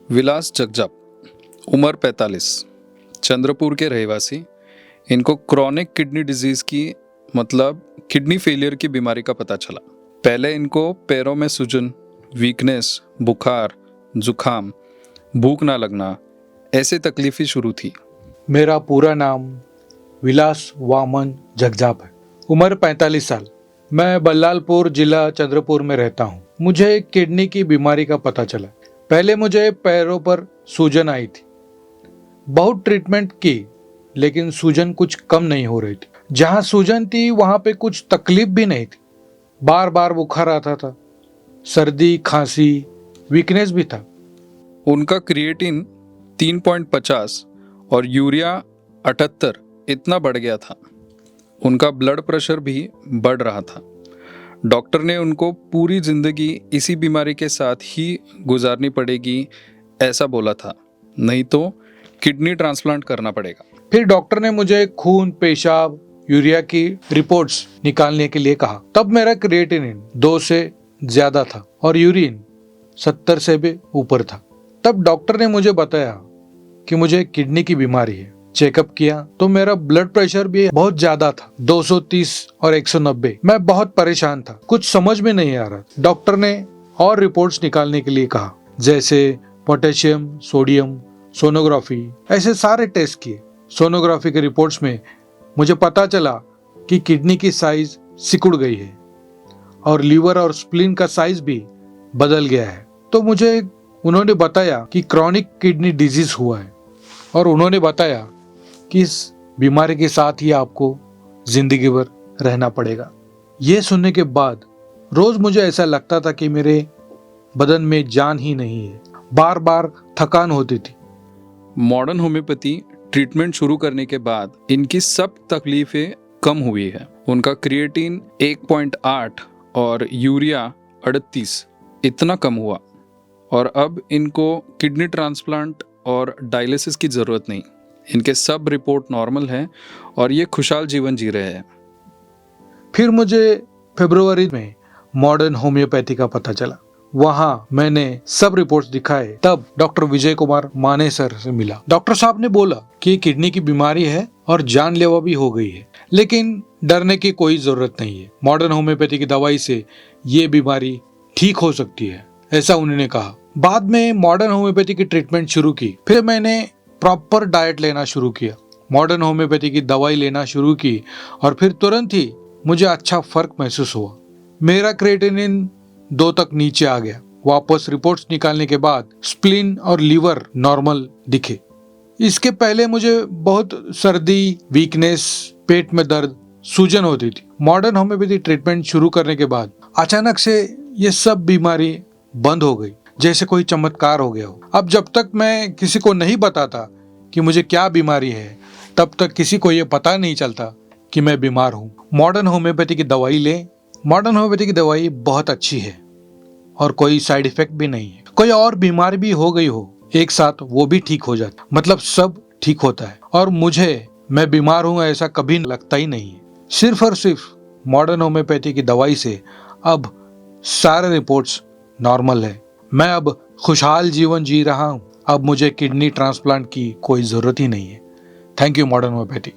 विलास जगजाप, उम्र 45, चंद्रपुर के रहवासी। इनको क्रॉनिक किडनी डिजीज़ की मतलब किडनी फेलियर की बीमारी का पता चला। पहले इनको पैरों में सूजन, वीकनेस, बुखार, जुखाम, भूख ना लगना ऐसे तकलीफें शुरू थी। मेरा पूरा नाम विलास वामन जगजाप है। उम्र 45 साल। मैं बल्लालपुर जिला चंद्रपुर में रहता हूँ। मुझे किडनी की बीमारी का पता चला। पहले मुझे पैरों पर सूजन आई थी। बहुत ट्रीटमेंट की, लेकिन सूजन कुछ कम नहीं हो रही थी। जहाँ सूजन थी वहाँ पे कुछ तकलीफ भी नहीं थी। बार बार बुखार आता था, सर्दी, खांसी, वीकनेस भी था। उनका क्रिएटिन 3.50 और यूरिया 78 इतना बढ़ गया था। उनका ब्लड प्रेशर भी बढ़ रहा था। डॉक्टर ने उनको पूरी जिंदगी इसी बीमारी के साथ ही गुजारनी पड़ेगी ऐसा बोला था, नहीं तो किडनी ट्रांसप्लांट करना पड़ेगा। फिर डॉक्टर ने मुझे खून, पेशाब, यूरिया की रिपोर्ट्स निकालने के लिए कहा। तब मेरा क्रिएटिनिन 2 से ज्यादा था और यूरिन 70 से भी ऊपर था। तब डॉक्टर ने मुझे बताया कि मुझे किडनी की बीमारी है। चेकअप किया तो मेरा ब्लड प्रेशर भी बहुत ज्यादा था, 230 और 190। मैं बहुत परेशान था, कुछ समझ में नहीं आ रहा। डॉक्टर ने और रिपोर्ट्स निकालने के लिए कहा, जैसे पोटेशियम, सोडियम, सोनोग्राफी, ऐसे सारे टेस्ट किए। सोनोग्राफी के रिपोर्ट्स में मुझे पता चला कि किडनी की साइज सिकुड़ गई है और लीवर और स्प्लीन का साइज भी बदल गया है। तो मुझे उन्होंने बताया कि क्रॉनिक किडनी डिजीज हुआ है और उन्होंने बताया कि इस बीमारी के साथ ही आपको जिंदगी भर रहना पड़ेगा। ये सुनने के बाद रोज मुझे ऐसा लगता था कि मेरे बदन में जान ही नहीं है। बार बार थकान होती थी। मॉडर्न होम्योपैथी ट्रीटमेंट शुरू करने के बाद इनकी सब तकलीफें कम हुई है। उनका क्रिएटिन 1.8 और यूरिया 38 इतना कम हुआ और अब इनको किडनी ट्रांसप्लांट और डायलिसिस की ज़रूरत नहीं। इनके सब रिपोर्ट नॉर्मल है और ये खुशहाल जीवन जी रहे हैं। फिर मुझे फरवरी में मॉडर्न होम्योपैथी का पता चला। वहाँ मैंने सब रिपोर्ट्स दिखाए। तब डॉक्टर विजय कुमार माने सर से मिला। डॉक्टर साहब ने बोला कि किडनी की बीमारी है और जानलेवा भी हो गई है, लेकिन डरने की कोई जरूरत नहीं है। मॉडर्न होम्योपैथी की दवाई से ये बीमारी ठीक हो सकती है, ऐसा उन्होंने कहा। बाद में मॉडर्न होम्योपैथी की ट्रीटमेंट शुरू की। फिर मैंने प्रॉपर डाइट लेना शुरू किया, मॉडर्न होम्योपैथी की दवाई लेना शुरू की और फिर तुरंत ही मुझे अच्छा फर्क महसूस हुआ। मेरा क्रिएटिनिन 2 तक नीचे आ गया। वापस रिपोर्ट्स निकालने के बाद स्प्लीन और लीवर नॉर्मल दिखे। इसके पहले मुझे बहुत सर्दी, वीकनेस, पेट में दर्द, सूजन होती थी। मॉडर्न होम्योपैथी ट्रीटमेंट शुरू करने के बाद अचानक से ये सब बीमारी बंद हो गई, जैसे कोई चमत्कार हो गया हो। अब जब तक मैं किसी को नहीं बताता कि मुझे क्या बीमारी है, तब तक किसी को ये पता नहीं चलता कि मैं बीमार हूँ। मॉडर्न होम्योपैथी की दवाई लें। मॉडर्न होम्योपैथी की दवाई बहुत अच्छी है और कोई साइड इफेक्ट भी नहीं है। कोई और बीमारी भी हो गई हो एक साथ, वो भी ठीक हो जाता, मतलब सब ठीक होता है। और मैं बीमार हूँ ऐसा कभी लगता ही नहीं है। सिर्फ और सिर्फ मॉडर्न होम्योपैथी की दवाई से अब सारे रिपोर्ट्स नॉर्मल है। मैं अब खुशहाल जीवन जी रहा हूँ। अब मुझे किडनी ट्रांसप्लांट की कोई जरूरत ही नहीं है। Thank you modern homeopathy.